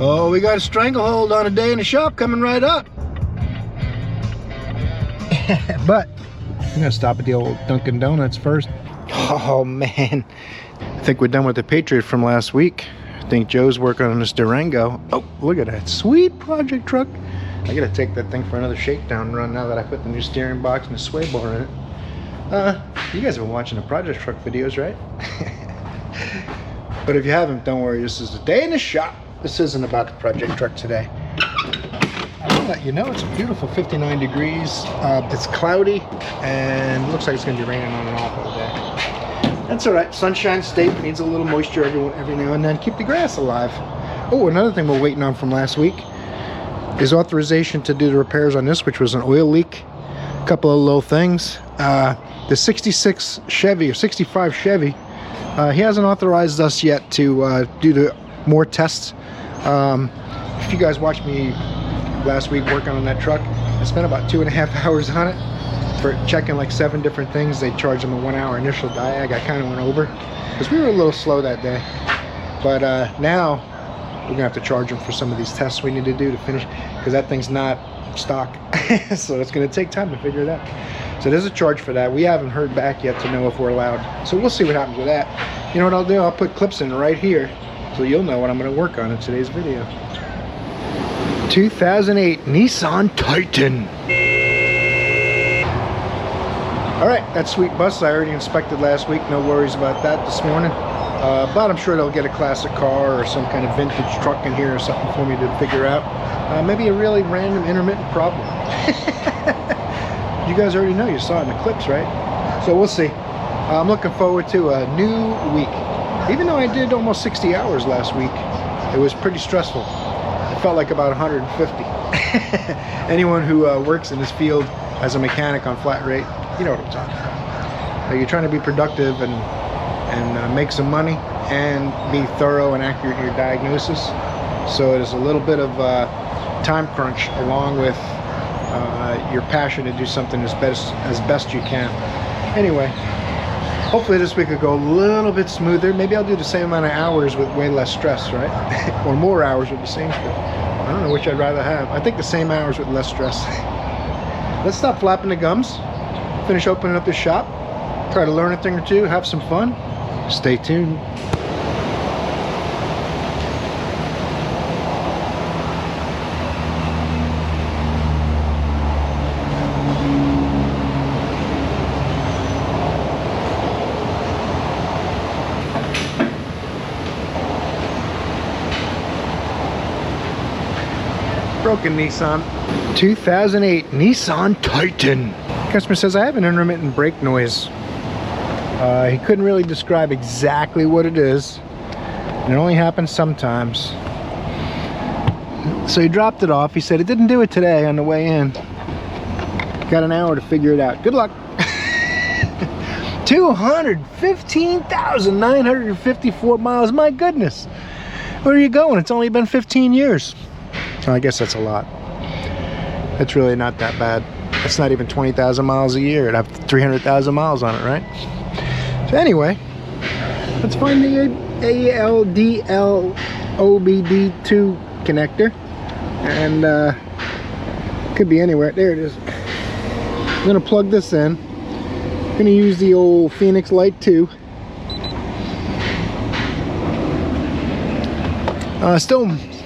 Oh, we got a stranglehold on a day in the shop coming right up. But I'm gonna stop at the old Dunkin' Donuts first. Oh man, I think we're done with the Patriot from last week. I think Joe's working on this Durango. Oh, look at that sweet project truck. I gotta take that thing for another shakedown run now that I put the new steering box and the sway bar in it. You guys have been watching the project truck videos, right? But if you haven't, don't worry, this is a day in the shop. This isn't about the project truck today. I will let you know it's a beautiful 59 degrees. It's cloudy and looks like it's gonna be raining on and off all day. That's all right, Sunshine State needs a little moisture every now and then. Keep the grass alive. Oh, another thing we're waiting on from last week is authorization to do the repairs on this, which was an oil leak. A couple of little things. The 66 Chevy or 65 Chevy, he hasn't authorized us yet to do the more tests. If you guys watched me last week working on that truck, I spent about 2.5 hours on it for checking like 7 different things. They charged them a 1-hour initial diag. I kind of went over because we were a little slow that day. But now we're gonna have to charge them for some of these tests we need to do to finish, because that thing's not stock. So it's gonna take time to figure it out. So there's a charge for that. We haven't heard back yet to know if we're allowed. So we'll see what happens with that. You know what I'll do? I'll put clips in right here so you'll know what I'm gonna work on in today's video. 2008 Nissan Titan. All right, that sweet bus I already inspected last week. No worries about that this morning. But I'm sure they'll get a classic car or some kind of vintage truck in here or something for me to figure out. Maybe a really random intermittent problem. You guys already know, you saw it in the clips, right? So we'll see. I'm looking forward to a new week. Even though I did almost 60 hours last week, it was pretty stressful. It felt like about 150. Anyone who works in this field as a mechanic on flat rate, you know what I'm talking about. You're trying to be productive and make some money and be thorough and accurate in your diagnosis. So there's a little bit of time crunch along with your passion to do something as best you can. Anyway, hopefully this week will go a little bit smoother. Maybe I'll do the same amount of hours with way less stress, right? Or more hours with the same stress. I don't know which I'd rather have. I think the same hours with less stress. Let's stop flapping the gums, finish opening up the shop, try to learn a thing or two, have some fun. Stay tuned. Broken Nissan. 2008 Nissan Titan. Customer says I have an intermittent brake noise. He couldn't really describe exactly what it is. And it only happens sometimes. So he dropped it off. He said it didn't do it today on the way in. Got an hour to figure it out. Good luck. 215,954 miles. My goodness. Where are you going? It's only been 15 years. I guess that's a lot. It's really not that bad. It's not even 20,000 miles a year. It'd have 300,000 miles on it, right? So anyway, let's find the ALDL-OBD2 connector. And could be anywhere. There it is. I'm gonna plug this in. I'm gonna use the old Phoenix Light 2.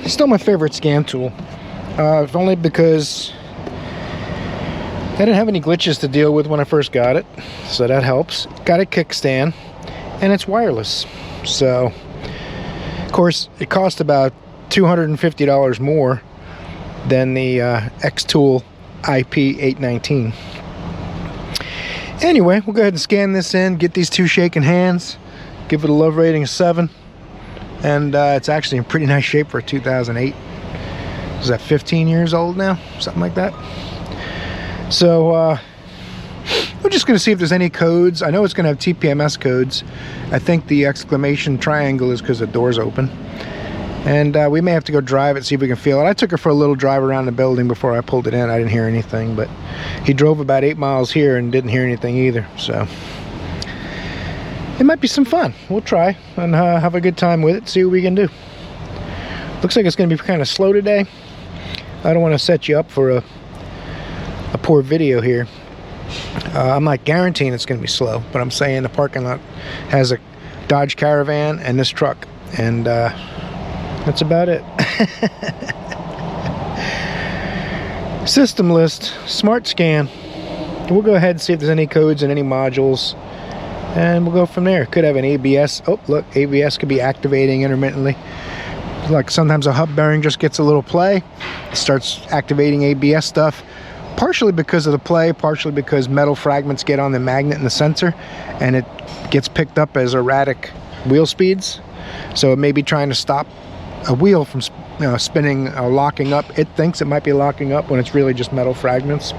Still my favorite scan tool. If only because I didn't have any glitches to deal with when I first got it, so that helps. Got a kickstand, and it's wireless. So, of course, it cost about $250 more than the X-Tool IP819. Anyway, we'll go ahead and scan this in, get these two shaking hands, give it a love rating of 7, and it's actually in pretty nice shape for a 2008. Is that 15 years old now? Something like that. So we're just going to see if there's any codes. I know it's going to have TPMS codes. I think the exclamation triangle is because the door's open. And we may have to go drive it, see if we can feel it. I took it for a little drive around the building before I pulled it in. I didn't hear anything, but he drove about 8 miles here and didn't hear anything either. So it might be some fun. We'll try and have a good time with it, see what we can do. Looks like it's going to be kind of slow today. I don't want to set you up for a poor video here. I'm not guaranteeing it's going to be slow, but I'm saying the parking lot has a Dodge Caravan and this truck, and that's about it. System list, smart scan. We'll go ahead and see if there's any codes and any modules, and we'll go from there. Could have an ABS. Oh, look, ABS could be activating intermittently. Like sometimes a hub bearing just gets a little play, it starts activating ABS stuff, partially because of the play, partially because metal fragments get on the magnet and the sensor, and it gets picked up as erratic wheel speeds. So it may be trying to stop a wheel from spinning or locking up. It thinks it might be locking up when it's really just metal fragments.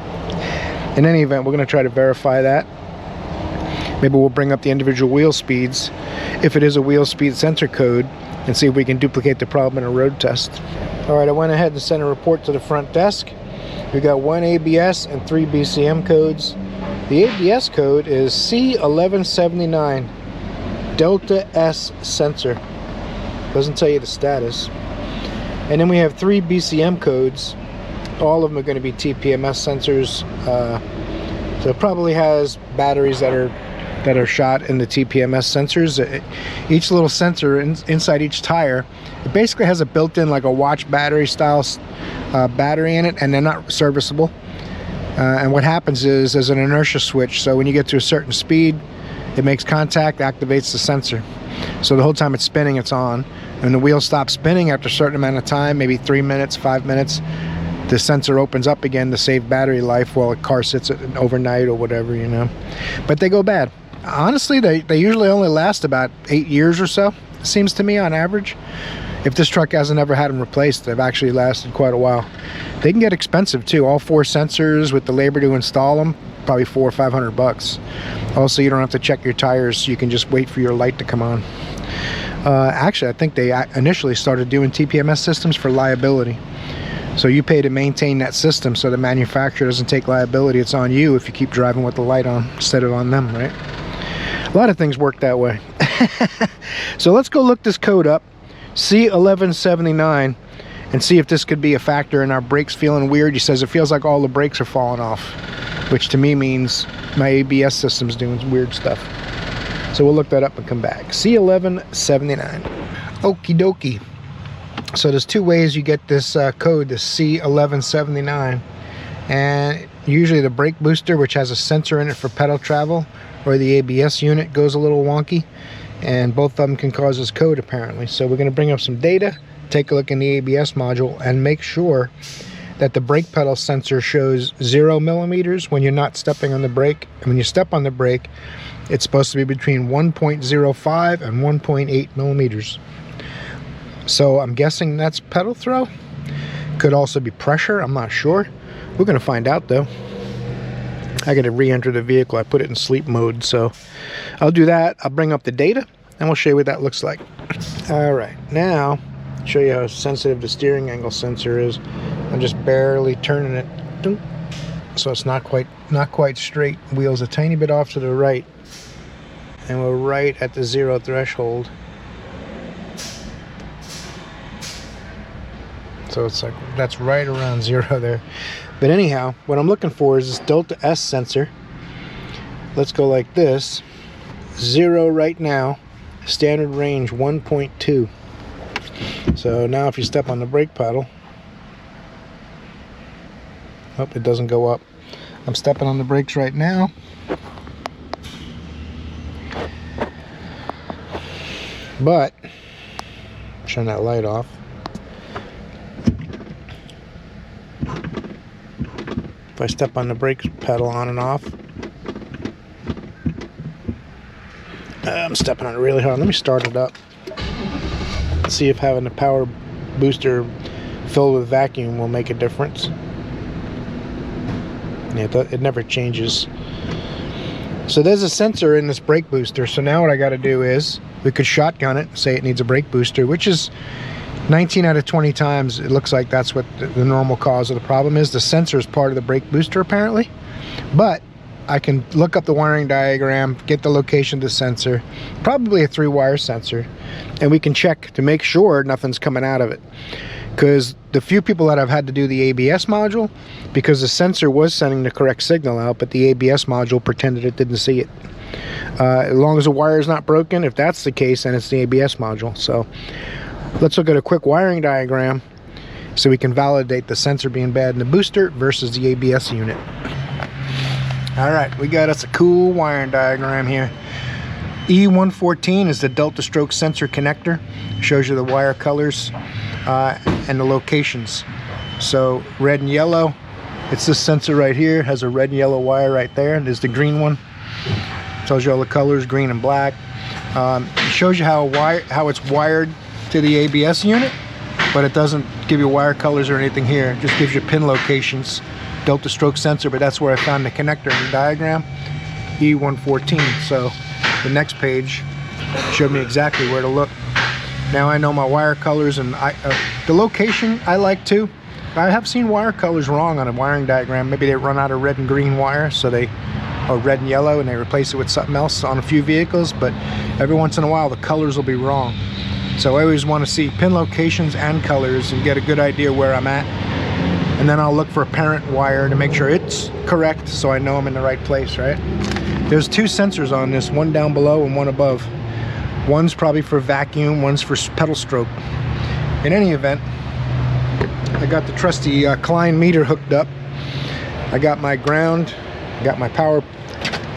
In any event, we're going to try to verify that. Maybe we'll bring up the individual wheel speeds, if it is a wheel speed sensor code, and see if we can duplicate the problem in a road test. Alright, I went ahead and sent a report to the front desk. We got 1 ABS and 3 BCM codes. The ABS code is C1179 Delta S sensor. Doesn't tell you the status. And then we have 3 BCM codes. All of them are going to be TPMS sensors. So it probably has batteries that are shot in the TPMS sensors. Each little sensor inside each tire, it basically has a built-in, like a watch battery style battery in it, and they're not serviceable. And what happens is there's an inertia switch, so when you get to a certain speed, it makes contact, activates the sensor. So the whole time it's spinning, it's on. And the wheel stops spinning after a certain amount of time, maybe 3 minutes, 5 minutes. The sensor opens up again to save battery life while a car sits overnight or whatever, you know. But they go bad. Honestly, they usually only last about 8 years or so, seems to me, on average. If this truck hasn't ever had them replaced, they've actually lasted quite a while. They can get expensive too. All 4 sensors with the labor to install them, probably $400 or $500. Also, you don't have to check your tires. You can just wait for your light to come on. Actually, I think they initially started doing TPMS systems for liability. So you pay to maintain that system, so the manufacturer doesn't take liability. It's on you if you keep driving with the light on instead of on them, right? A lot of things work that way. So let's go look this code up, C1179, and see if this could be a factor in our brakes feeling weird. He says it feels like all the brakes are falling off, which to me means my ABS system's doing weird stuff. So we'll look that up and come back. C1179. Okie dokie. So there's 2 ways you get this code, this C1179. And usually the brake booster, which has a sensor in it for pedal travel, or the ABS unit goes a little wonky. And both of them can cause this code apparently. So we're going to bring up some data, take a look in the ABS module, and make sure that the brake pedal sensor shows 0 millimeters when you're not stepping on the brake. And when you step on the brake, it's supposed to be between 1.05 and 1.8 millimeters. So I'm guessing that's pedal throw. Could also be pressure, I'm not sure. We're going to find out though. I got to re-enter the vehicle. I put it in sleep mode, so I'll do that. I'll bring up the data and we'll show you what that looks like. All right, now show you how sensitive the steering angle sensor is. I'm just barely turning it, so it's not quite straight. Wheel's a tiny bit off to the right, and we're right at the 0 threshold. So it's like that's right around 0 there. But anyhow, what I'm looking for is this Delta S sensor. Let's go like this. 0 right now, standard range 1.2. So now if you step on the brake pedal, oh, it doesn't go up. I'm stepping on the brakes right now. But turn that light off. If I step on the brake pedal on and off, I'm stepping on it really hard. Let me start it up. See if having the power booster filled with vacuum will make a difference. Yeah, it never changes. So there's a sensor in this brake booster. So now what I got to do is, we could shotgun it, say it needs a brake booster, which is 19 out of 20 times it looks like that's what the normal cause of the problem is. The sensor is part of the brake booster apparently, but I can look up the wiring diagram, get the location of the sensor, probably a 3-wire sensor, and we can check to make sure nothing's coming out of it. Because the few people that I've had to do the ABS module, because the sensor was sending the correct signal out, but the ABS module pretended it didn't see it. As long as the wire is not broken, if that's the case, then it's the ABS module. So let's look at a quick wiring diagram so we can validate the sensor being bad in the booster versus the ABS unit. All right, we got us a cool wiring diagram here. E114 is the delta stroke sensor connector. Shows you the wire colors and the locations. So red and yellow, it's this sensor right here. It has a red and yellow wire right there. There's the green one. Tells you all the colors, green and black. It shows you how it's wired to the ABS unit, but it doesn't give you wire colors or anything here. It just gives you pin locations, delta stroke sensor, but that's where I found the connector in the diagram, E114. So the next page showed me exactly where to look. Now I know my wire colors, and the location I like too. I have seen wire colors wrong on a wiring diagram. Maybe they run out of red and green wire, so or red and yellow, and they replace it with something else on a few vehicles, but every once in a while the colors will be wrong. So I always want to see pin locations and colors and get a good idea where I'm at, and then I'll look for a parent wire to make sure it's correct so I know I'm in the right place, right? There's 2 sensors on this, one down below and one above. One's probably for vacuum, one's for pedal stroke. In any event, I got the trusty Klein meter hooked up. I got my ground, got my power.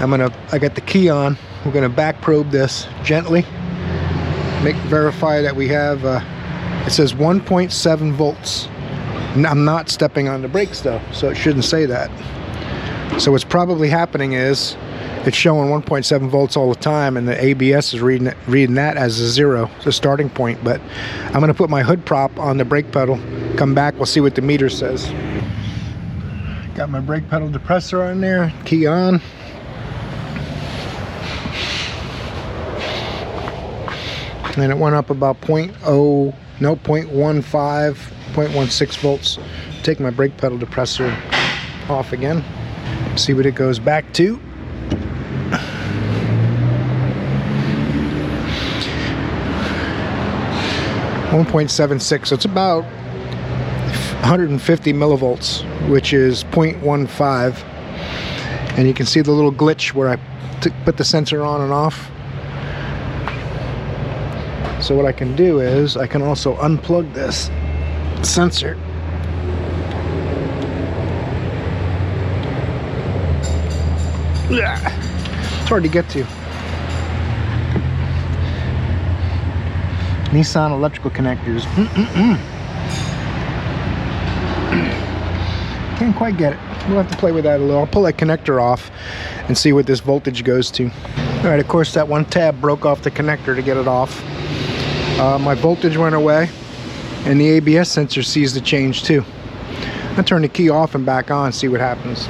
I got the key on. We're gonna back probe this gently. Verify that we have, it says 1.7 volts. I'm not stepping on the brakes though, so it shouldn't say that. So what's probably happening is it's showing 1.7 volts all the time, and the ABS is reading that as a 0, the starting point. But I'm gonna put my hood prop on the brake pedal, come back, we'll see what the meter says. Got my brake pedal depressor on there, key on. And it went up about 0.16 volts. Take my brake pedal depressor off again. See what it goes back to. .76, so it's about 150 millivolts, which is 0.15. And you can see the little glitch where I put the sensor on and off. So what I can do is I can also unplug this sensor. It's hard to get to. Nissan electrical connectors. Can't quite get it. We'll have to play with that a little. I'll pull that connector off and see what this voltage goes to. Alright, of course that one tab broke off the connector to get it off. My voltage went away, and the ABS sensor sees the change too. I'll turn the key off and back on, see what happens.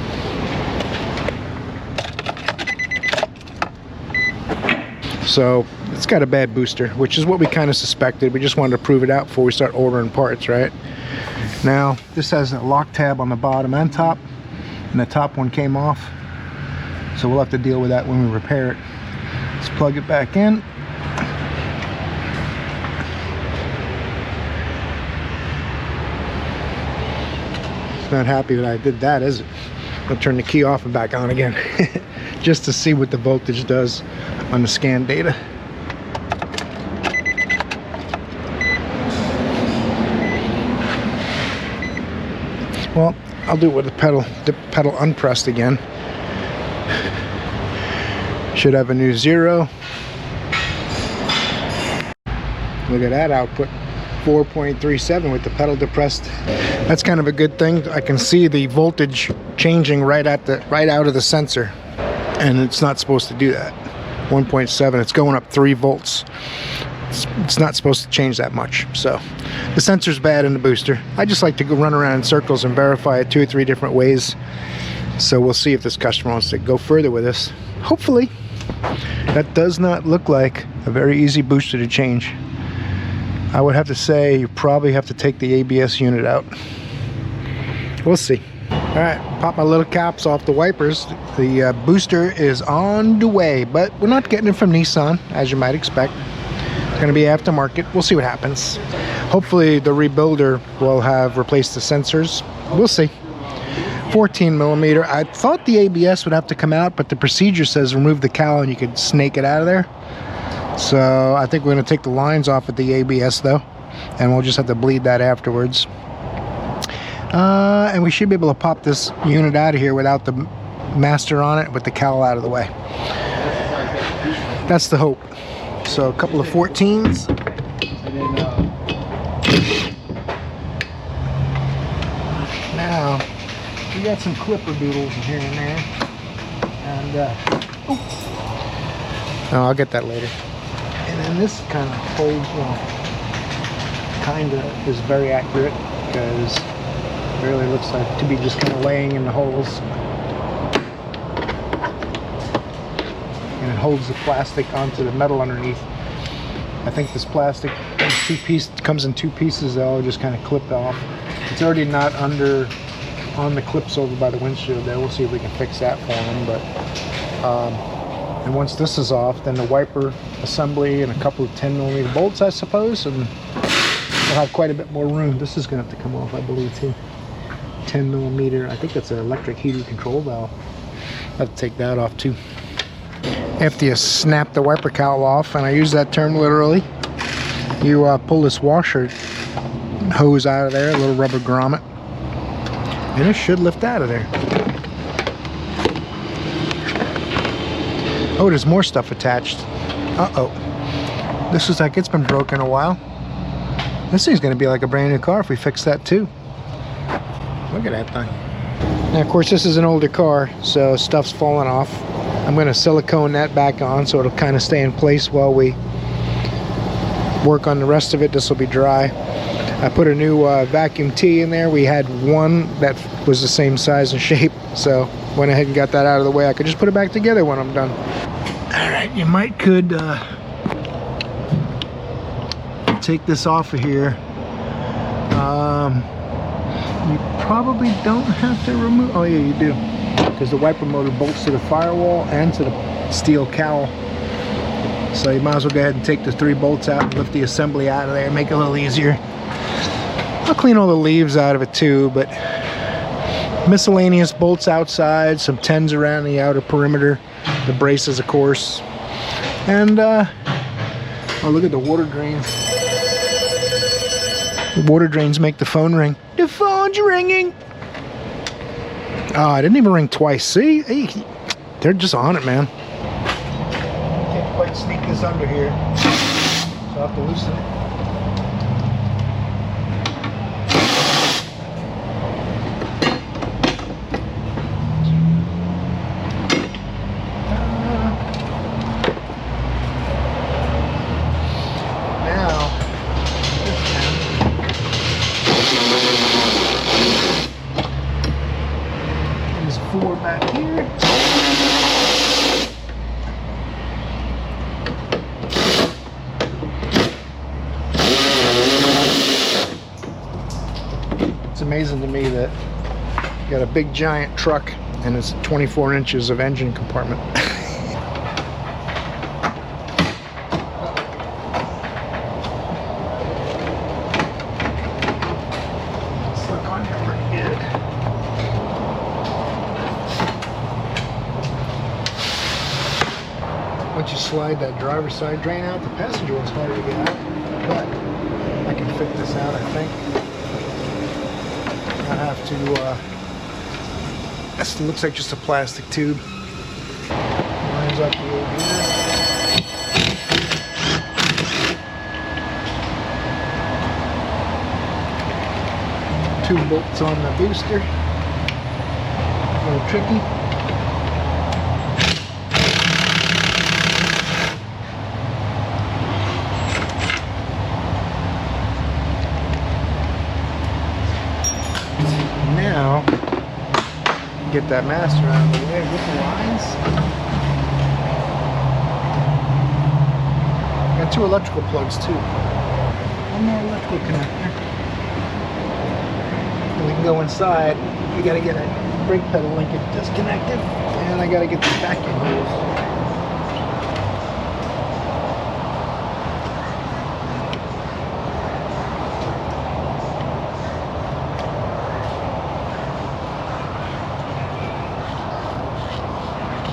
So it's got a bad booster, which is what we kind of suspected. We just wanted to prove it out before we start ordering parts, right? Now this has a lock tab on the bottom and top, and the top one came off, so we'll have to deal with that when we repair it. Let's plug it back in. Not happy that I did that, is it? I'll turn the key off and back on again just to see what the voltage does on the scan data. Well, I'll do it with the pedal unpressed again. Should have a new 0. Look at that output. 4.37 with the pedal depressed. That's kind of a good thing. I can see the voltage changing right out of the sensor, and it's not supposed to do that. 1.7, it's going up 3 volts. It's not supposed to change that much. So the sensor's bad in the booster. I just like to go run around in circles and verify it 2 or 3 different ways. So we'll see if this customer wants to go further with this. Hopefully. That does not look like a very easy booster to change. I would have to say you probably have to take the ABS unit out. We'll see. Alright, pop my little caps off the wipers. The booster is on the way, but we're not getting it from Nissan, as you might expect. It's going to be aftermarket. We'll see what happens. Hopefully the rebuilder will have replaced the sensors. We'll see. 14mm. I thought the ABS would have to come out, but the procedure says remove the cowl and you could snake it out of there. So I think we're going to take the lines off at the ABS though, and we'll just have to bleed that afterwards. And we should be able to pop this unit out of here without the master on it, with the cowl out of the way. That's the hope. So a couple of 14s. Now, we got some clipper doodles here and there. And, oh, I'll get that later. And then this kind of holds, well, kind of is very accurate, because it really looks like to be just kind of laying in the holes. And it holds the plastic onto the metal underneath. I think this plastic comes in two pieces. They're all just kind of clipped off. It's already not on the clips over by the windshield there. We'll see if we can fix that for them. But and once this is off, then the wiper assembly and a couple of 10mm bolts, I suppose, and we'll have quite a bit more room. This is going to have to come off, I believe, too. 10mm. I think that's an electric heating control valve. I'll have to take that off too. After you snap the wiper cowl off, and I use that term literally, you pull this washer hose out of there, a little rubber grommet, and it should lift out of there. Oh, there's more stuff attached. Uh-oh. This is like it's been broken a while. This thing's going to be like a brand new car if we fix that too. Look at that thing. Now, of course, this is an older car, so stuff's falling off. I'm going to silicone that back on so it'll kind of stay in place while we work on the rest of it. This will be dry. I put a new vacuum tee in there. We had one that was the same size and shape, so went ahead and got that out of the way. I could just put it back together when I'm done. Alright, you could take this off of here. You probably don't have to remove, oh yeah, you do, because the wiper motor bolts to the firewall and to the steel cowl. So you might as well go ahead and take the 3 bolts out and lift the assembly out of there, make it a little easier. I'll clean all the leaves out of it too, but miscellaneous bolts outside, some 10s around the outer perimeter, the braces of course, and oh, look at the water drains. The water drains make the phone ring. The phone's ringing! Oh, I didn't even ring twice. See? Hey, they're just on it, man. Can't quite sneak this under here, so I'll have to loosen it. Back here. It's amazing to me that you got a big giant truck and it's 24 inches of engine compartment. Stuck on here pretty good. Once you slide that driver's side drain out, the passenger one's harder to get out, but I can fit this out, I think. I have to, this looks like just a plastic tube. Lines up the old heater. 2 bolts on the booster. A little tricky. Now, get that master out of the way with the lines. Got 2 electrical plugs too. One more electrical connector. Really can go inside. We gotta get a brake pedal linkage disconnected, and I gotta get these vacuum hose.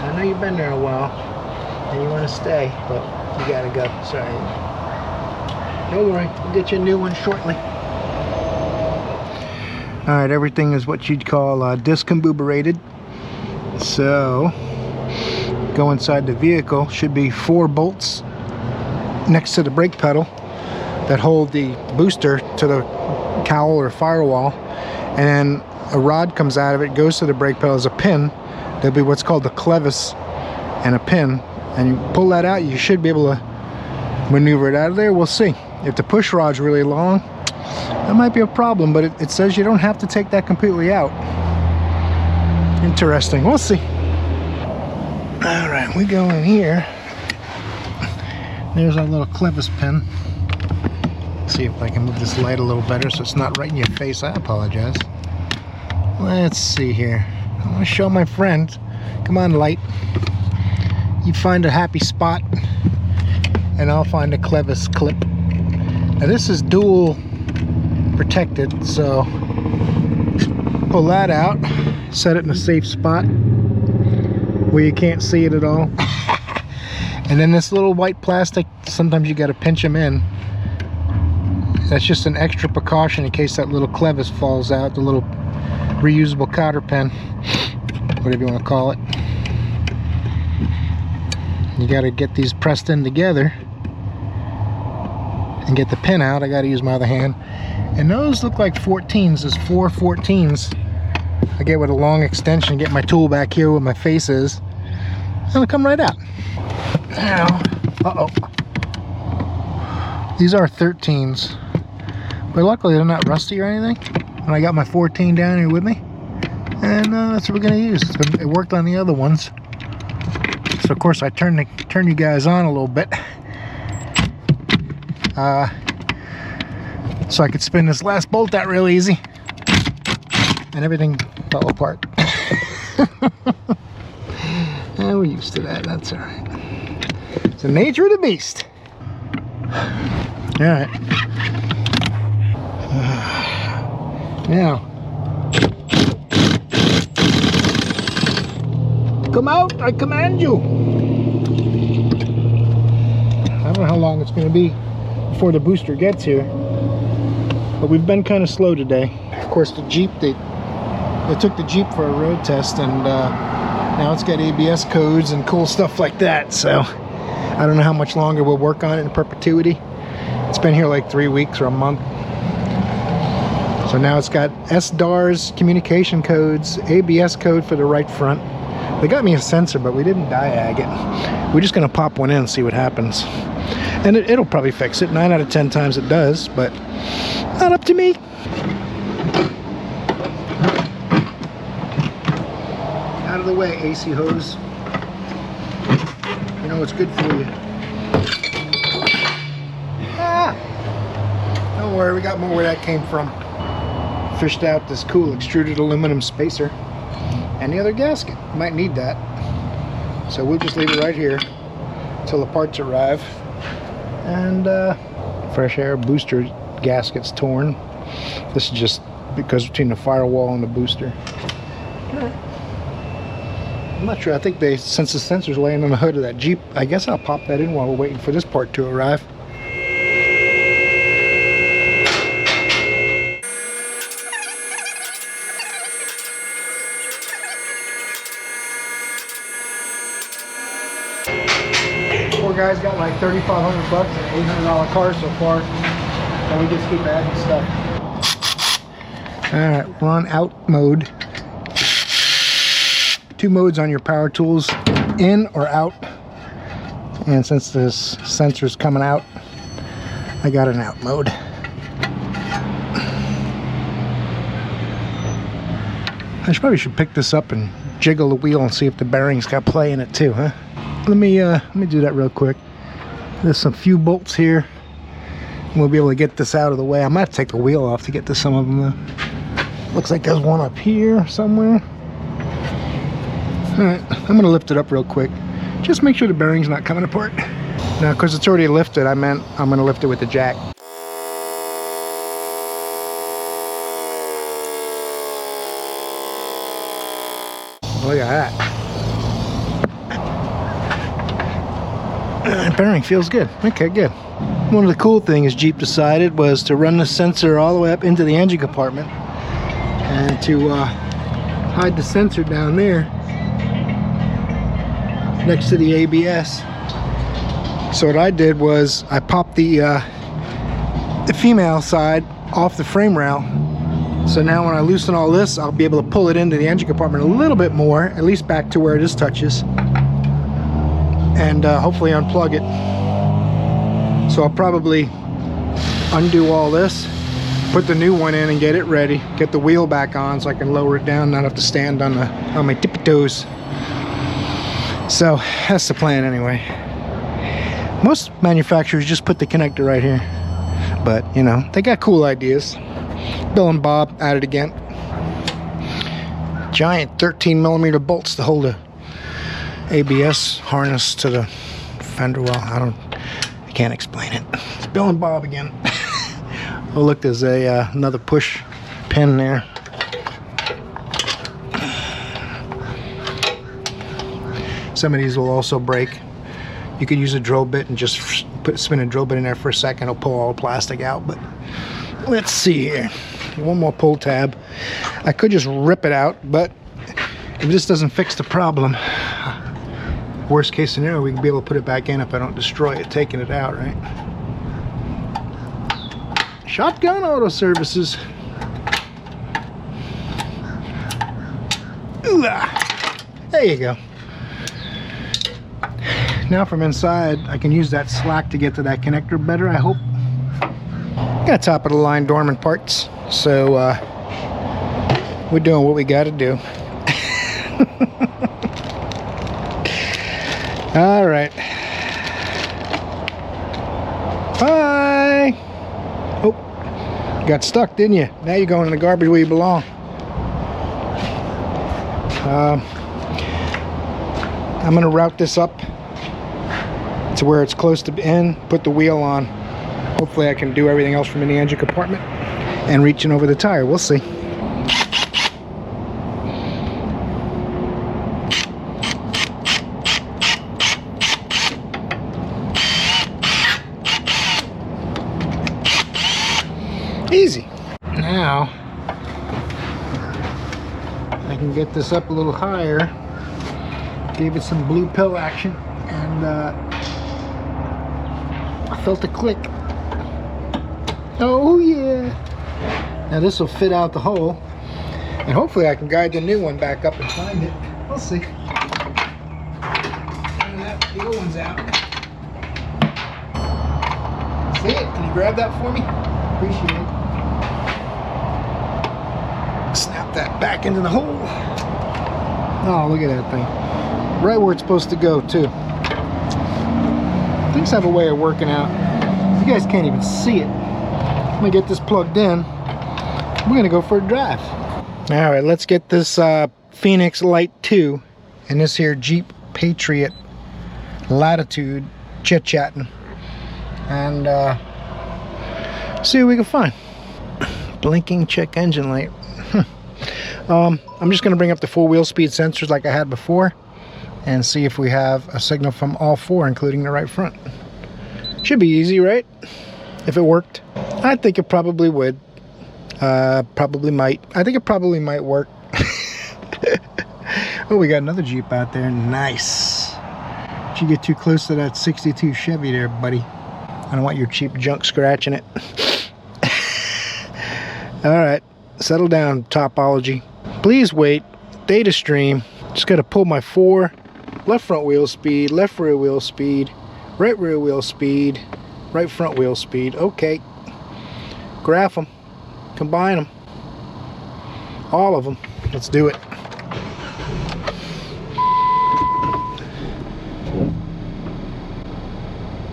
I know you've been there a while and you want to stay, but you gotta go. Sorry. Don't worry, we'll get you a new one shortly. Alright, everything is what you'd call discombobulated. So, go inside the vehicle. Should be 4 bolts next to the brake pedal that hold the booster to the cowl or firewall. And then a rod comes out of it, goes to the brake pedal as a pin. There'll be what's called the clevis and a pin, and you pull that out, you should be able to maneuver it out of there. We'll see. If the push rod's really long, that might be a problem, but it says you don't have to take that completely out. Interesting. We'll see. All right, we go in here. There's our little clevis pin. Let's see if I can move this light a little better so it's not right in your face. I apologize. Let's see here. I want to show my friend. Come on, light. You find a happy spot, and I'll find a clevis clip. Now this is dual protected, so pull that out, set it in a safe spot where you can't see it at all. And then this little white plastic, sometimes you got to pinch them in. That's just an extra precaution in case that little clevis falls out, the little reusable cotter pen, whatever you want to call it. You got to get these pressed in together and get the pin out. I got to use my other hand. And those look like 14s. There's 4 14s. I get with a long extension, get my tool back here where my face is, and it'll come right out. Now, these are 13s, but luckily they're not rusty or anything. And I got my 14 down here with me, and that's what we're gonna use. It worked on the other ones, so of course I turn you guys on a little bit, so I could spin this last bolt out real easy, and everything fell apart. We're used to that. That's all right. It's the nature of the beast. All right. Now, come out, I command you. I don't know how long it's going to be before the booster gets here, but we've been kind of slow today. Of course, the Jeep, they took the Jeep for a road test, and now it's got ABS codes and cool stuff like that, so I don't know how much longer we'll work on it in perpetuity. It's been here like 3 weeks or a month. So now it's got SDARS communication codes, ABS code for the right front. They got me a sensor, but we didn't diag it. We're just gonna pop one in and see what happens. And it'll probably fix it. 9 out of 10 times it does, but not up to me. Out of the way, AC hose. You know what's good for you. Don't worry, we got more where that came from. Fished out this cool extruded aluminum spacer and the other gasket. Might need that, so we'll just leave it right here until the parts arrive. And fresh air booster gasket's torn. This is just because between the firewall and the booster. I'm not sure. I think since the sensor's laying on the hood of that Jeep, I guess I'll pop that in while we're waiting for this part to arrive. Poor guy's got like $3,500 and an $800 car so far, and we just keep adding stuff. Alright, we're on out mode. 2 modes on your power tools, in or out. And since this sensor's coming out, I got an out mode. I probably should pick this up and jiggle the wheel and see if the bearings got play in it too, huh? Let me do that real quick. There's some few bolts here. We'll be able to get this out of the way. I might have to take the wheel off to get to some of them though. Looks like there's one up here somewhere. All right, I'm gonna lift it up real quick. Just make sure the bearing's not coming apart. Now, because it's already lifted, I meant I'm gonna lift it with the jack. Look at that. Bearing feels good. Okay, good. One of the cool things Jeep decided was to run the sensor all the way up into the engine compartment and to hide the sensor down there next to the ABS. So what I did was I popped the female side off the frame rail. So now when I loosen all this, I'll be able to pull it into the engine compartment a little bit more, at least back to where this touches, and hopefully unplug it. So I'll probably undo all this, put the new one in and get it ready, get the wheel back on so I can lower it down, not have to stand on my tippy toes. So that's the plan anyway. Most manufacturers just put the connector right here, but you know, they got cool ideas. Bill and Bob at it again. Giant 13mm bolts to hold a ABS harness to the fender well. I can't explain it. It's Bill and Bob again. Oh look, there's a another push pin there. Some of these will also break. You can use a drill bit and just spin a drill bit in there for a second. It'll pull all the plastic out. But let's see here. One more pull tab. I could just rip it out, but if this doesn't fix the problem, worst case scenario, we can be able to put it back in if I don't destroy it taking it out, right? Shotgun Auto Services. Ooh, there you go. Now from inside, I can use that slack to get to that connector better, I hope. Got top of the line Dorman parts, so we're doing what we got to do. All right. Bye. Oh, got stuck, didn't you? Now you're going in the garbage where you belong. I'm gonna route this up to where it's close to end, put the wheel on. Hopefully I can do everything else from in the engine compartment and reaching over the tire. We'll see. Easy. Now I can get this up a little higher. Gave it some blue pill action, and I felt a click. Oh yeah. Now this will fit out the hole, and hopefully I can guide the new one back up and find it. We'll see. The old one's out. See it? Can you grab that for me? Appreciate it. Snap that back into the hole. Oh, look at that thing. Right where it's supposed to go too. Things have a way of working out. You guys can't even see it. I'm gonna get this plugged in. We're gonna go for a drive. All right, let's get this Phoenix Light 2 and this here Jeep Patriot Latitude chit-chatting, and see what we can find. Blinking check engine light. I'm just gonna bring up the full wheel speed sensors like I had before and see if we have a signal from all four, including the right front. Should be easy, right? If it worked. I think it probably would. Probably might. I think it probably might work. Oh, we got another Jeep out there. Nice. Did you get too close to that 62 Chevy there, buddy? I don't want your cheap junk scratching it. Alright, settle down, topology. Please wait. Data stream. Just gotta pull my 4. Left front wheel speed, left rear wheel speed, right rear wheel speed, right front wheel speed. Okay. Graph them. Combine them. All of them. Let's do it.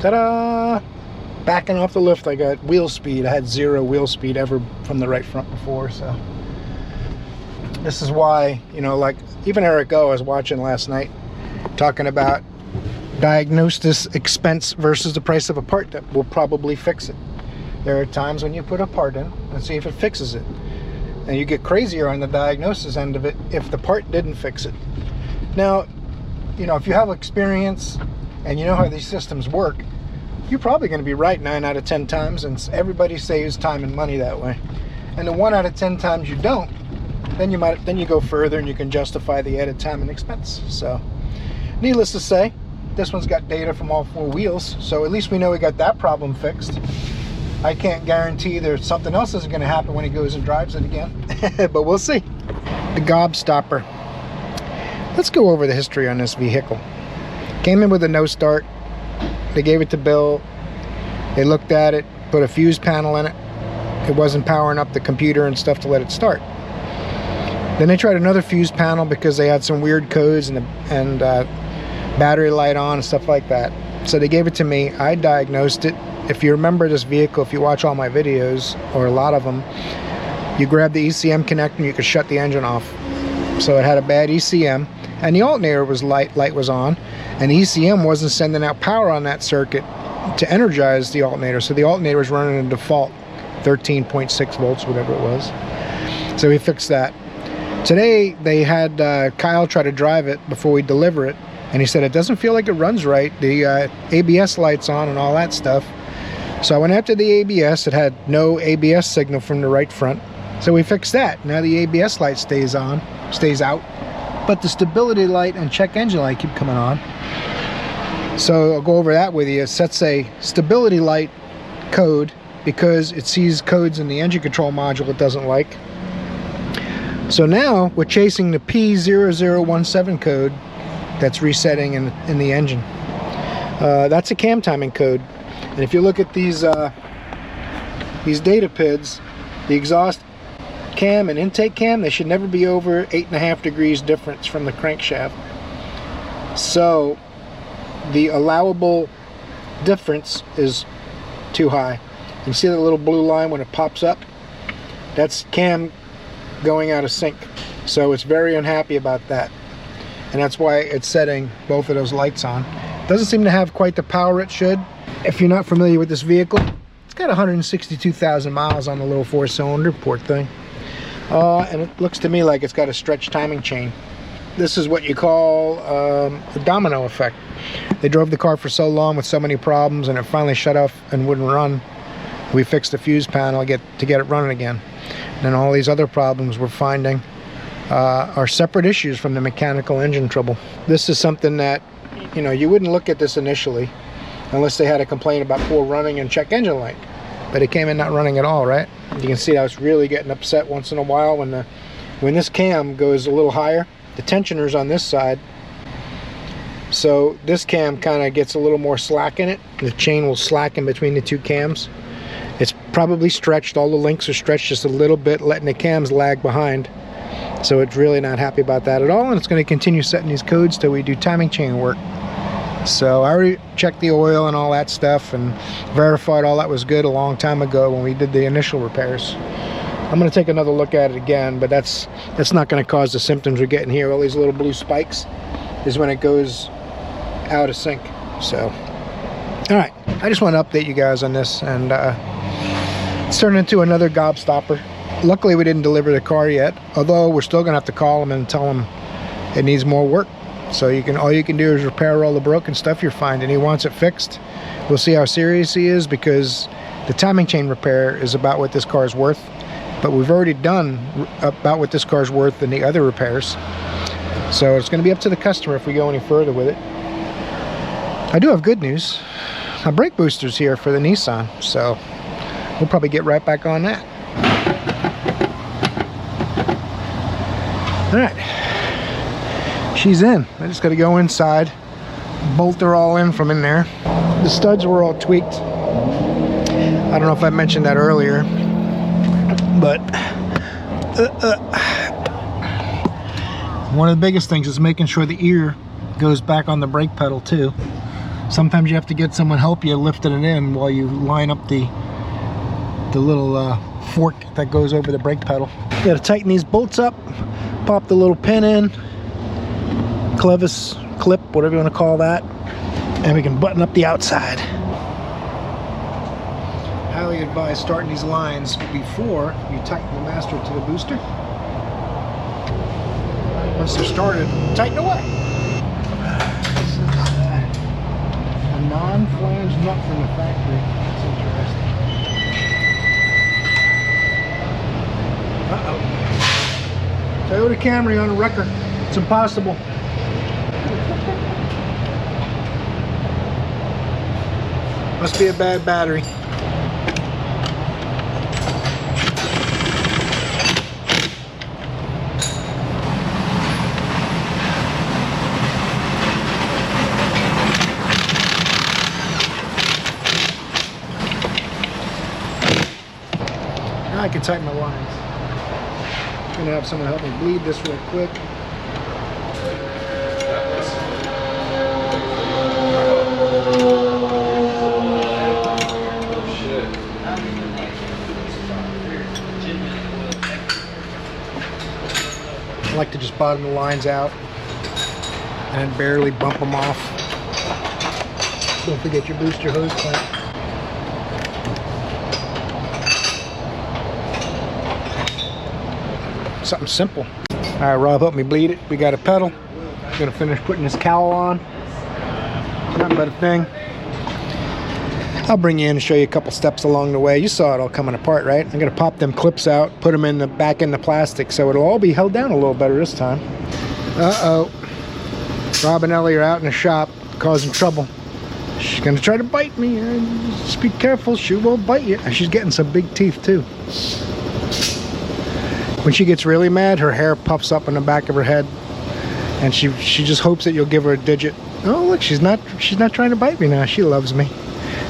Ta-da! Backing off the lift, I got wheel speed. I had 0 wheel speed ever from the right front before, so This is why, you know, like even Eric O I was watching last night talking about diagnosis expense versus the price of a part that will probably fix it. There are times when you put a part in and see if it fixes it, and you get crazier on the diagnosis end of it if the part didn't fix it. Now, you know, if you have experience and you know how these systems work, you're probably going to be right 9 out of 10 times, and everybody saves time and money that way. And the 1 out of 10 times you don't, then you go further and you can justify the added time and expense. So needless to say, this one's got data from all 4 wheels, so at least we know we got that problem fixed. I can't guarantee there's something else that's going to happen when he goes and drives it again, but we'll see. The gobstopper. Let's go over the history on this vehicle. Came in with a no start. They gave it to Bill. They looked at it, put a fuse panel in it. It wasn't powering up the computer and stuff to let it start. Then they tried another fuse panel because they had some weird codes and battery light on and stuff like that. So they gave it to me. I diagnosed it. If you remember this vehicle, if you watch all my videos, or a lot of them, you grab the ECM connector and you could shut the engine off. So it had a bad ECM, and the alternator was light was on, and the ECM wasn't sending out power on that circuit to energize the alternator. So the alternator was running in default 13.6 volts, whatever it was. So we fixed that. Today they had Kyle try to drive it before we deliver it, and he said it doesn't feel like it runs right. The ABS lights on and all that stuff. So I went after the ABS. It had no ABS signal from the right front, so we fixed that. Now the ABS light stays out, but the stability light and check engine light keep coming on. So I'll go over that with you. It sets a stability light code because it sees codes in the engine control module it doesn't like. So now we're chasing the P0017 code that's resetting in the engine. That's a cam timing code. And if you look at these data PIDs, the exhaust cam and intake cam, they should never be over 8.5 degrees difference from the crankshaft. So the allowable difference is too high. You see the little blue line when it pops up? That's cam going out of sync. So it's very unhappy about that, and that's why it's setting both of those lights on. Doesn't seem to have quite the power it should. If you're not familiar with this vehicle, it's got 162,000 miles on the little 4-cylinder port thing, and it looks to me like it's got a stretch timing chain. This is what you call the domino effect. They drove the car for so long with so many problems, and it finally shut off and wouldn't run. We fixed the fuse panel to get it running again. And then all these other problems we're finding are separate issues from the mechanical engine trouble. This is something that, you know, you wouldn't look at this initially unless they had a complaint about poor running and check engine light. But it came in not running at all, right? You can see I was really getting upset once in a while when this cam goes a little higher. The tensioner's on this side, so this cam kind of gets a little more slack in it. The chain will slacken between the two cams. It's probably stretched. All the links are stretched just a little bit, letting the cams lag behind. So it's really not happy about that at all, and it's going to continue setting these codes till we do timing chain work. So I already checked the oil and all that stuff and verified all that was good a long time ago when we did the initial repairs. I'm going to take another look at it again, but that's not going to cause the symptoms we're getting here. All these little blue spikes is when it goes out of sync. So, all right, I just want to update you guys on this, and it's turned into another gobstopper. Luckily, we didn't deliver the car yet, although we're still going to have to call them and tell them it needs more work. So all you can do is repair all the broken stuff you're finding. He wants it fixed. We'll see how serious he is, because the timing chain repair is about what this car is worth. But we've already done about what this car's worth in the other repairs. So it's going to be up to the customer if we go any further with it. I do have good news. My brake booster's here for the Nissan, so we'll probably get right back on that. All right, she's in. I just got to go inside, bolt her all in from in there. The studs were all tweaked. I don't know if I mentioned that earlier, but one of the biggest things is making sure the ear goes back on the brake pedal too. Sometimes you have to get someone help you lifting it in while you line up the little fork that goes over the brake pedal. You got to tighten these bolts up. Pop the little pin in, clevis, clip, whatever you want to call that, and we can button up the outside. Highly advise starting these lines before you tighten the master to the booster. Once they're started, tighten away. This is a non-flange nut from the factory. That's interesting. Uh-oh. Toyota Camry on a wrecker. It's impossible. Must be a bad battery. Now I can tighten my lines. I'm gonna have someone help me bleed this real quick. I like to just bottom the lines out and then barely bump them off. Don't forget your booster hose clamp. Something simple. All right, Rob, help me bleed it. We got a pedal. I'm gonna finish putting this cowl on. Nothing but a thing. I'll bring you in and show you a couple steps along the way. You saw it all coming apart, right? I'm gonna pop them clips out, put them in the back in the plastic, so it'll all be held down a little better this time. Uh-oh. Rob and Ellie are out in the shop causing trouble. She's gonna try to bite me. Just be careful, she won't bite you. And she's getting some big teeth too. When she gets really mad, her hair puffs up in the back of her head, and she just hopes that you'll give her a digit. Oh look, she's not trying to bite me now. She loves me.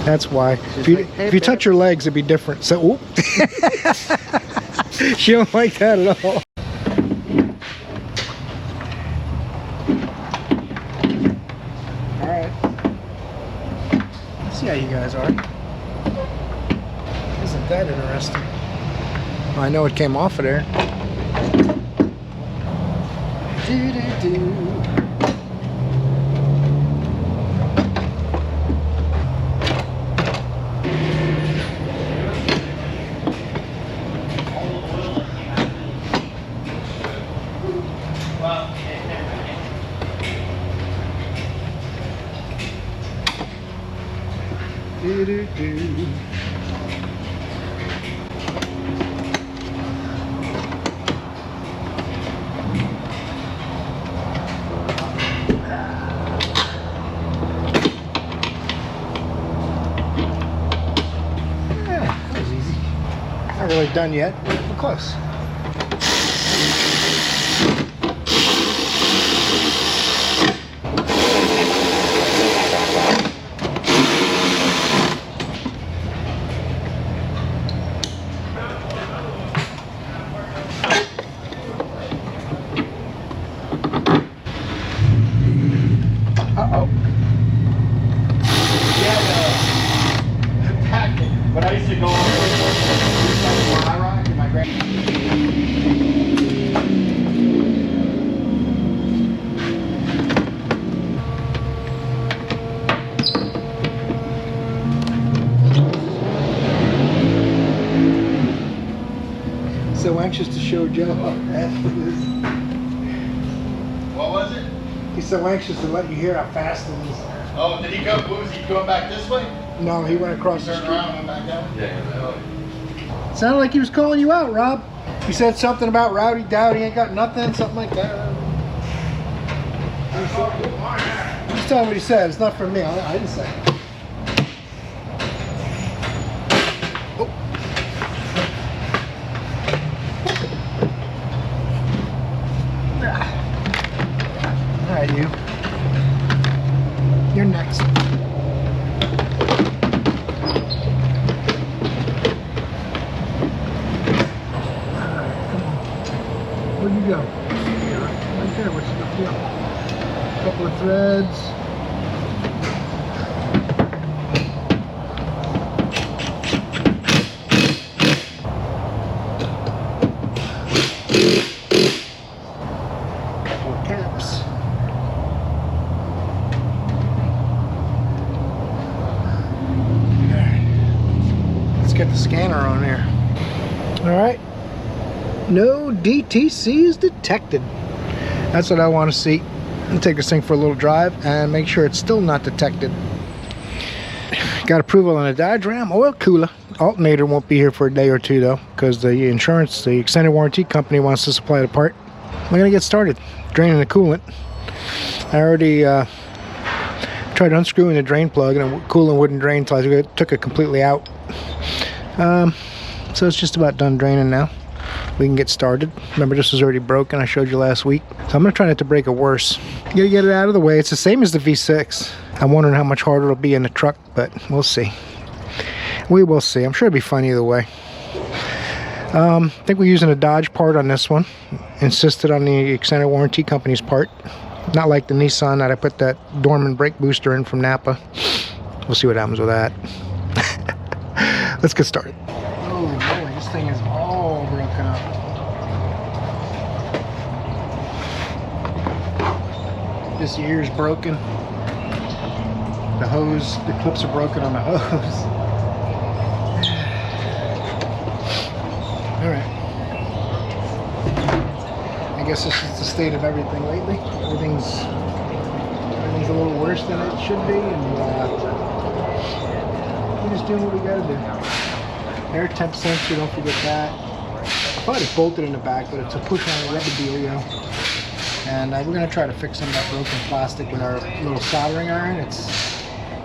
That's why. If you touch her legs, it'd be different. So, she don't like that at all. All right. Let's see how you guys are. Isn't that interesting? Well, I know it came off of there. Not really done yet, but we're close. Uh-oh. Yeah, but I used to go on high rock and my so anxious to show Joe how fast it is. What was it? He's so anxious to let you hear how fast it is. Oh, did he go? Was he going back this way? No, he went across the Turned street. around and went back down? Yeah. Sounded like he was calling you out, Rob. He said something about Rowdy Dowdy ain't got nothing, something like that. Just tell him what he said. It's not from me. I didn't say it. Oh. All right, you. You're next. Where'd you go? Right there. What's the deal? Couple of threads. scanner on there. All right. No DTC is detected. That's what I want to see. I'll take this thing for a little drive and make sure it's still not detected. Got approval on a diagram oil cooler. Alternator won't be here for a day or two though, because the insurance, the extended warranty company wants to supply the part. We're gonna get started draining the coolant. I already tried unscrewing the drain plug and the coolant wouldn't drain until I took it completely out. So it's just about done draining now. We can get started. Remember, this was already broken. I showed you last week. So I'm gonna try not to break it worse. Gotta get it out of the way. It's the same as the V6. I'm wondering how much harder it'll be in the truck, but we'll see. We will see. I'm sure it'll be fun either way. I think we're using a Dodge part on this one. Insisted on the extended warranty company's part. Not like the Nissan that I put that Dorman brake booster in from Napa. We'll see what happens with that. Let's get started. Holy moly, this thing is all broken up. This ear is broken. The hose, the clips are broken on the hose. Alright. I guess this is the state of everything lately. Everything's a little worse than it should be, and we're just doing what we gotta do. Air temp sensor, don't forget that. I thought it's bolted in the back, but it's a push on a rubber dealio. And we're gonna try to fix some of that broken plastic with our little soldering iron.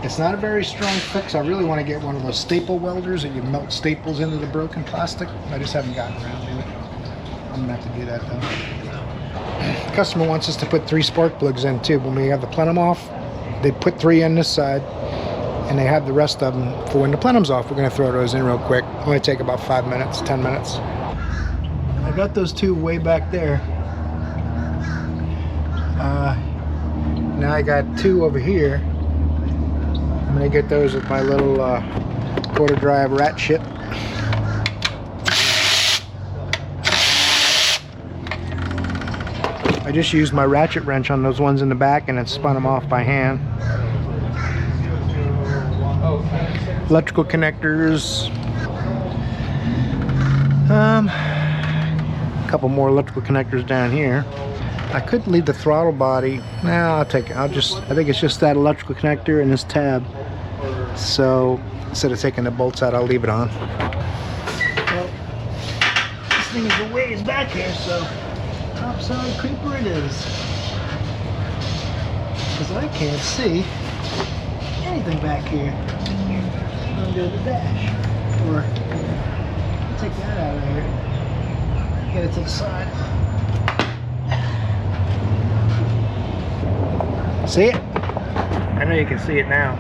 It's not a very strong fix. I really want to get one of those staple welders that you melt staples into the broken plastic. I just haven't gotten around to it. I'm gonna have to do that though. The customer wants us to put 3 spark plugs in too. When we have the plenum off, they put 3 in this side, and they have the rest of them for when the plenum's off. We're gonna throw those in real quick. Only take about 5 minutes, 10 minutes. I got those 2 way back there. Now I got 2 over here. I'm gonna get those with my little quarter drive ratchet. I just used my ratchet wrench on those ones in the back and then spun them off by hand. Electrical connectors. A couple more electrical connectors down here. I could leave the throttle body. Nah, I'll take it. I think it's just that electrical connector and this tab. So instead of taking the bolts out, I'll leave it on. Well, this thing is a ways back here, so topside creeper it is. Because I can't see anything back here under the dash. Or take that out of here. Get it to the side. See it? I know you can see it now.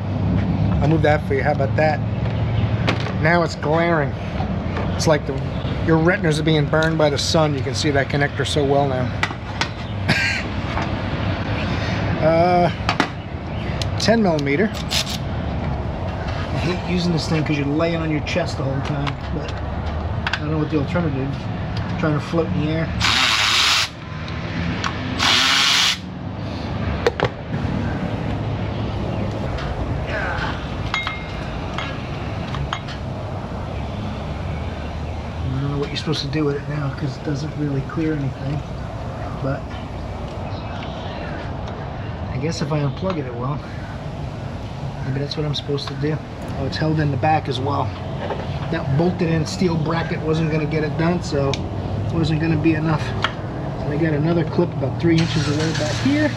I'll move that for you. How about that? Now it's glaring. It's like your retinas are being burned by the sun. You can see that connector so well now. 10 millimeter. I hate using this thing because you're laying on your chest the whole time, but I don't know what the alternative is. I'm trying to float in the air. You're supposed to do with it now because it doesn't really clear anything, but I guess if I unplug it will. Maybe that's what I'm supposed to do. Oh, it's held in the back as well. That bolted in steel bracket wasn't going to get it done, so it wasn't going to be enough. So I got another clip about 3 inches away back here.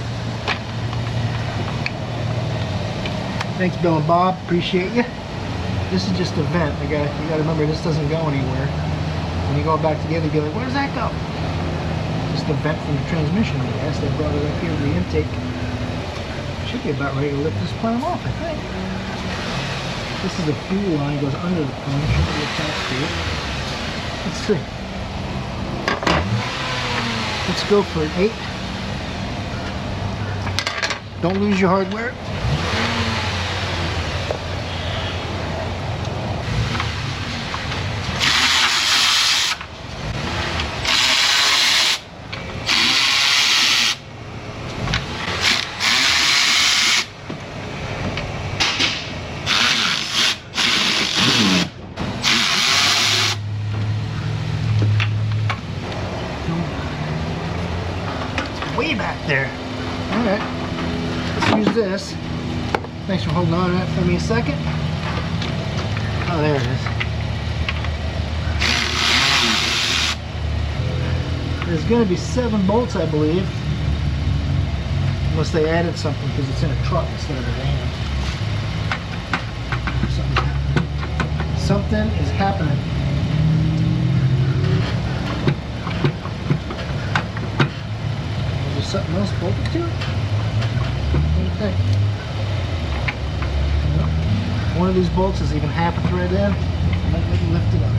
Thanks, Bill and Bob, appreciate you. This is just a vent. You gotta remember, this doesn't go anywhere. When you go back together, you'll be like, where does that go? Just a vent from the transmission, I guess. They brought it up here to the intake. Should be about ready to lift this plenum off, I think. This is the fuel line, goes under the plenum, should be attached to it. Let's see. Let's go for an 8. Don't lose your hardware. way back there. All right, let's use this. Thanks for holding on to that for me a second. Oh, there it is. There's going to be 7 bolts, I believe. Unless they added something because it's in a truck instead of a van. Something is happening. Is there something else bolted to it? Okay. One of these bolts is even half a thread in. Let me lift it up.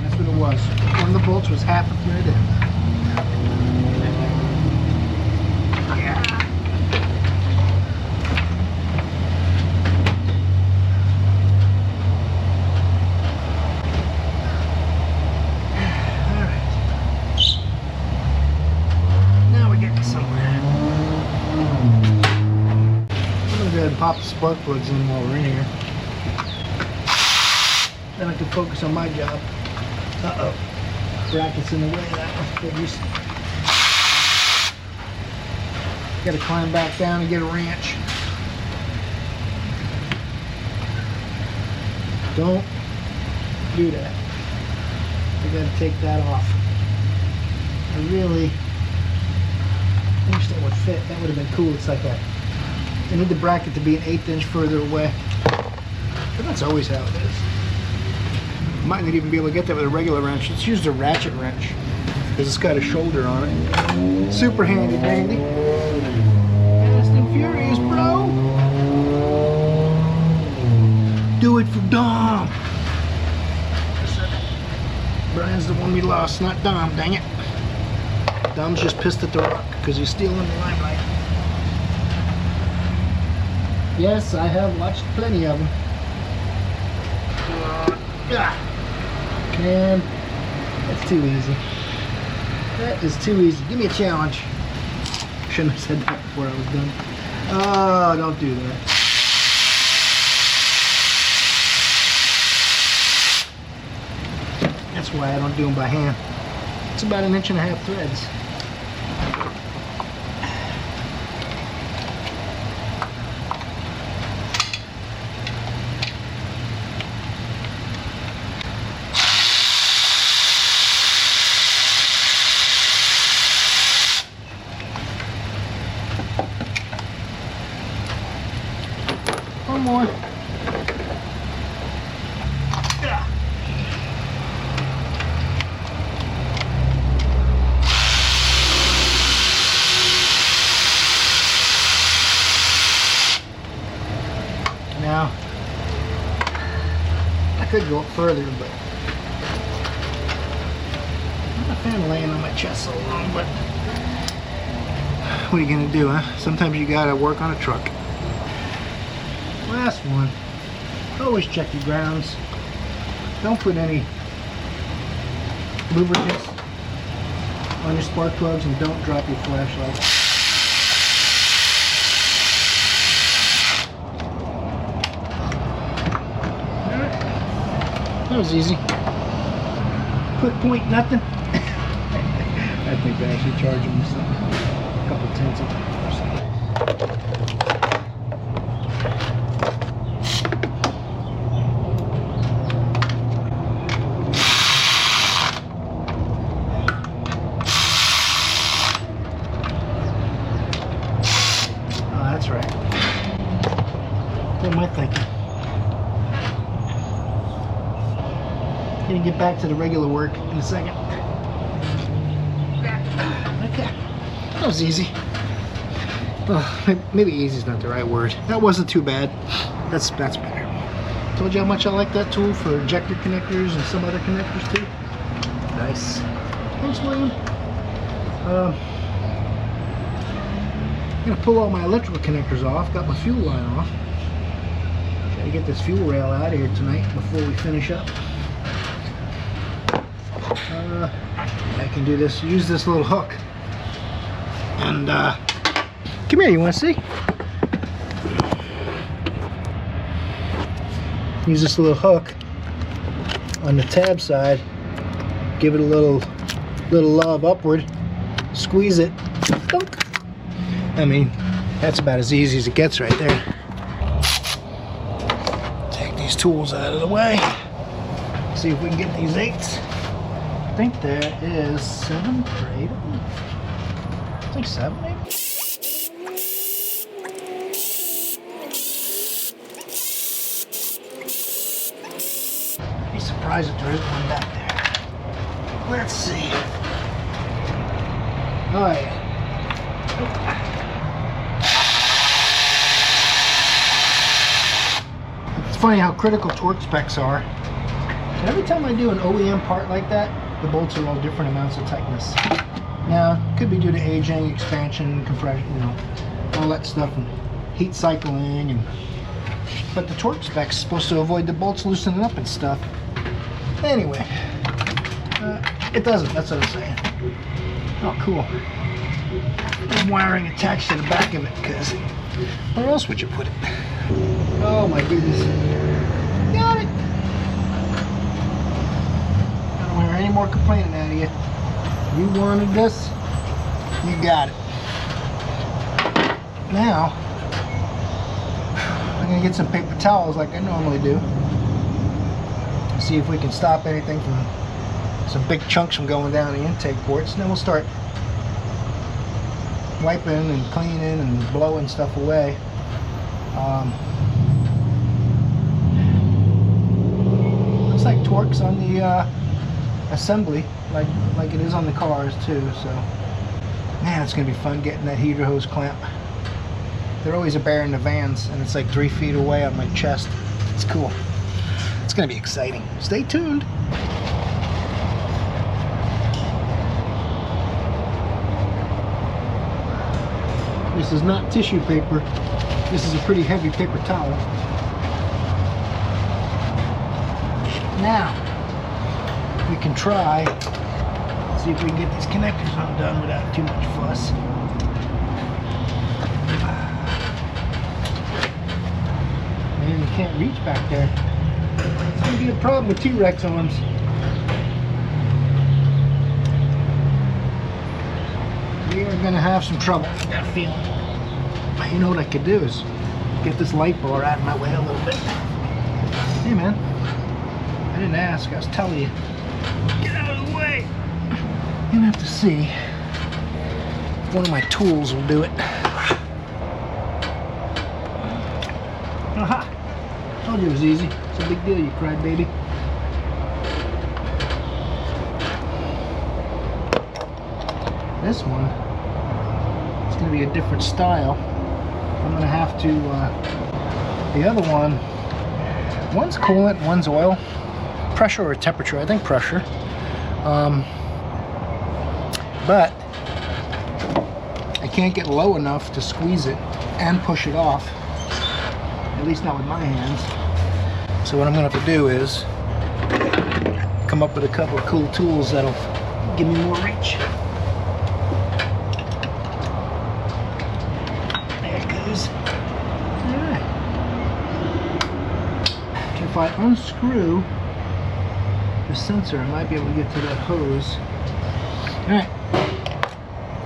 That's what it was. One of the bolts was half a thread in. Yeah. All right. Now we're getting somewhere. I'm gonna go ahead and pop the spark plugs in while we're in here. Then I can focus on my job. Uh-oh. Bracket's in the way of that one. Gotta climb back down and get a wrench. Don't do that. I gotta take that off. I really wish that would fit. That would have been cool. It's like that. I need the bracket to be an 1/8 inch further away. But that's always how it is. Might not even be able to get that with a regular wrench. Let's use the ratchet wrench because it's got a shoulder on it. Super handy dandy. Fast and furious, bro. Do it for Dom. Brian's the one we lost, not Dom, dang it. Dom's just pissed at the rock because he's stealing the limelight. Yes, I have watched plenty of them. Man, that's too easy. That is too easy. Give me a challenge. Shouldn't have said that before I was done. Oh, don't do that. That's why I don't do them by hand. It's about 1.5 inch threads. One more. Yeah. Now, I could go up further, but I'm not a fan of laying on my chest so long, but what are you gonna do, huh? Sometimes you gotta work on a truck. Last one. Always check your grounds. Don't put any lubricants on your spark plugs and don't drop your flashlight. Alright. That was easy. Quick point, nothing. I think they're actually charging me something. A couple tenths of %. What am I thinking? Gonna get back to the regular work in a second. Okay, that was easy. Oh, maybe easy is not the right word. That wasn't too bad. That's better. Told you how much I like that tool for ejector connectors and some other connectors too. Nice. Thanks, William. I'm gonna pull all my electrical connectors off. Got my fuel line off. Got to get this fuel rail out of here tonight before we finish up. I can do this. Use this little hook. And come here. You want to see? Use this little hook on the tab side. Give it a little Little love upward. Squeeze it. Dunk. I mean, that's about as easy as it gets right there. Take these tools out of the way. See if we can get these 8s. I think there is 7 or 8 of them. I think 7 maybe. I'd be surprised if there isn't one back there. Let's see. Oh yeah. It's funny how critical torque specs are. And every time I do an OEM part like that, the bolts are all different amounts of tightness. Now, it could be due to aging, expansion, compression, you know, all that stuff, and heat cycling, but the torque spec's supposed to avoid the bolts loosening up and stuff. Anyway, it doesn't, that's what I'm saying. Oh, cool. There's wiring attached to the back of it, because where else would you put it? Oh my goodness. Got it. I don't hear any more complaining out of you. You wanted this, you got it. Now, I'm gonna get some paper towels like I normally do. See if we can stop anything from, some big chunks from going down the intake ports, and then we'll start wiping and cleaning and blowing stuff away. Looks like torque's on the assembly, like it is on the cars too. So, man, it's gonna be fun getting that heater hose clamp. They're always a bear in the vans, and it's like 3 feet away on my chest. It's cool. It's gonna be exciting. Stay tuned. This is not tissue paper. This is a pretty heavy paper towel. Now, we can try, see if we can get these connectors undone without too much fuss. Man, you can't reach back there. It's gonna be a problem with T-Rex arms. We are gonna have some trouble. I got a feeling. But you know what I could do is get this light bar out of my way a little bit. Hey man, I didn't ask, I was telling you. Get out of the way. You're gonna have to see if one of my tools will do it. Aha! Told you it was easy. It's a big deal, you crybaby. This one, it's going to be a different style. I'm going to have to, the other one, one's coolant, one's oil. Pressure or temperature, I think pressure. But I can't get low enough to squeeze it and push it off. At least not with my hands. So what I'm going to have to do is come up with a couple of cool tools that'll give me more reach. If I unscrew the sensor, I might be able to get to that hose. Alright,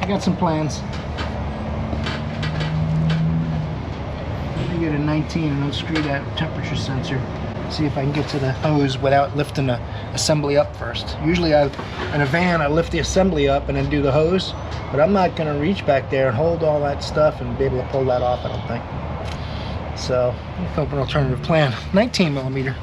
I got some plans. Let me get a 19 and unscrew that temperature sensor. See if I can get to the hose without lifting the assembly up first. Usually in a van I lift the assembly up and then do the hose, but I'm not going to reach back there and hold all that stuff and be able to pull that off, I don't think. So, I'll come up with an alternative plan. 19 millimeter.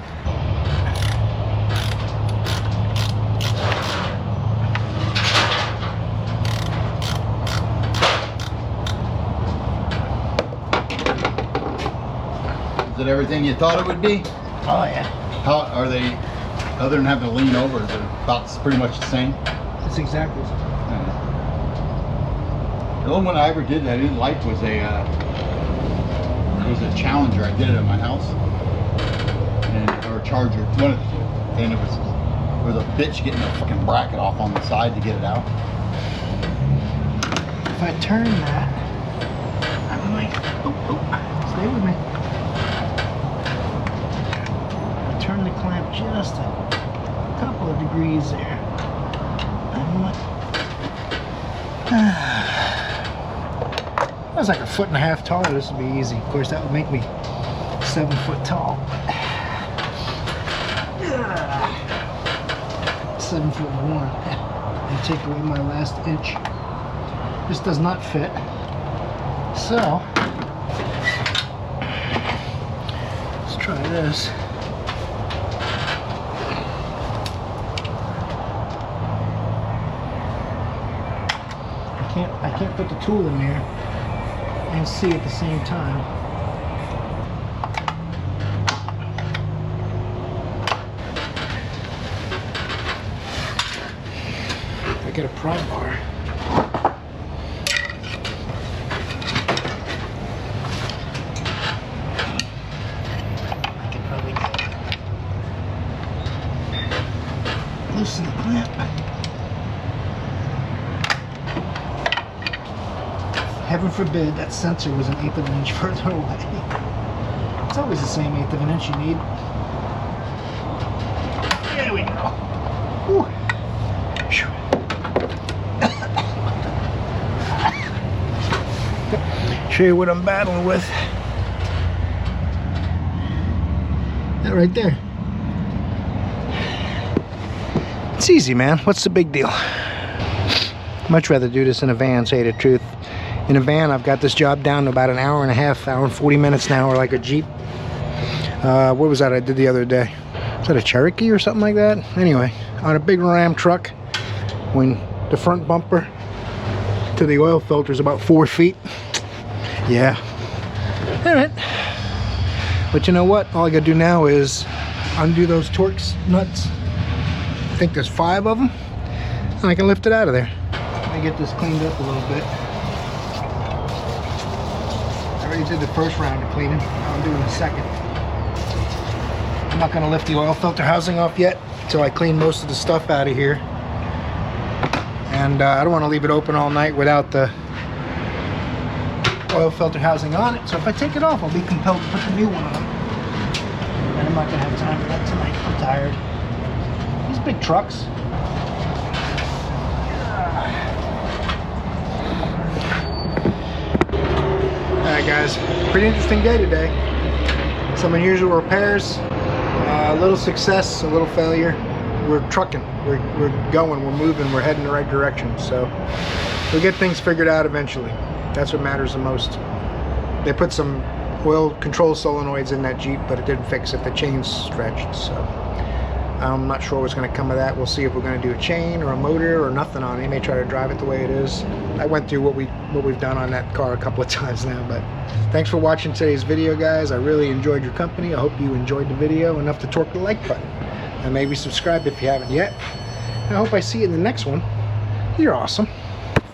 Is it everything you thought it would be? Oh yeah. How are they, other than having to lean over, is it about pretty much the same? It's exactly the same. The only one I ever did that I didn't like was a Challenger. I did it at my house, or a Charger, one of the two, and it was a bitch getting a fucking bracket off on the side to get it out. If I turn that, I might, stay with me. Turn the clamp just a couple of degrees there. I might I was like a 1.5 feet taller. This would be easy. Of course, that would make me 7 foot tall. 7'1". And take away my last inch. This does not fit. So let's try this. I can't put the tool in there and see at the same time. I get a pry bar. I can probably loosen the clamp. Heaven forbid that sensor was 1/8 of an inch further away. It's always the same 1/8 of an inch you need. There we go. Whew. Show you what I'm battling with. That right there. It's easy, man. What's the big deal? Much rather do this in a van, say the truth. In a van, I've got this job down to about an hour and a half, hour and 40 minutes an hour, like a Jeep. What was that I did the other day? Was that a Cherokee or something like that? Anyway, on a big Ram truck, when the front bumper to the oil filter is about 4 feet. Yeah. All right. But you know what? All I gotta do now is undo those Torx nuts. I think there's 5 of them. And I can lift it out of there. Let me get this cleaned up a little bit. I already did the first round of cleaning. Now I'm doing the second. I'm not gonna lift the oil filter housing off yet until I clean most of the stuff out of here. And I don't want to leave it open all night without the oil filter housing on it. So if I take it off, I'll be compelled to put the new one on. And I'm not gonna have time for that tonight. I'm tired. These big trucks. Alright guys, pretty interesting day today. Some unusual repairs, a little success, a little failure. We're trucking, we're going, we're moving, we're heading the right direction. So we'll get things figured out eventually. That's what matters the most. They put some oil control solenoids in that Jeep, but it didn't fix it. The chain's stretched, so I'm not sure what's going to come of that. We'll see if we're going to do a chain or a motor or nothing on it. He may try to drive it the way it is. I went through what we've done on that car a couple of times now, but thanks for watching today's video, guys. I really enjoyed your company. I hope you enjoyed the video enough to torque the like button. And maybe subscribe if you haven't yet. I hope I see you in the next one. You're awesome.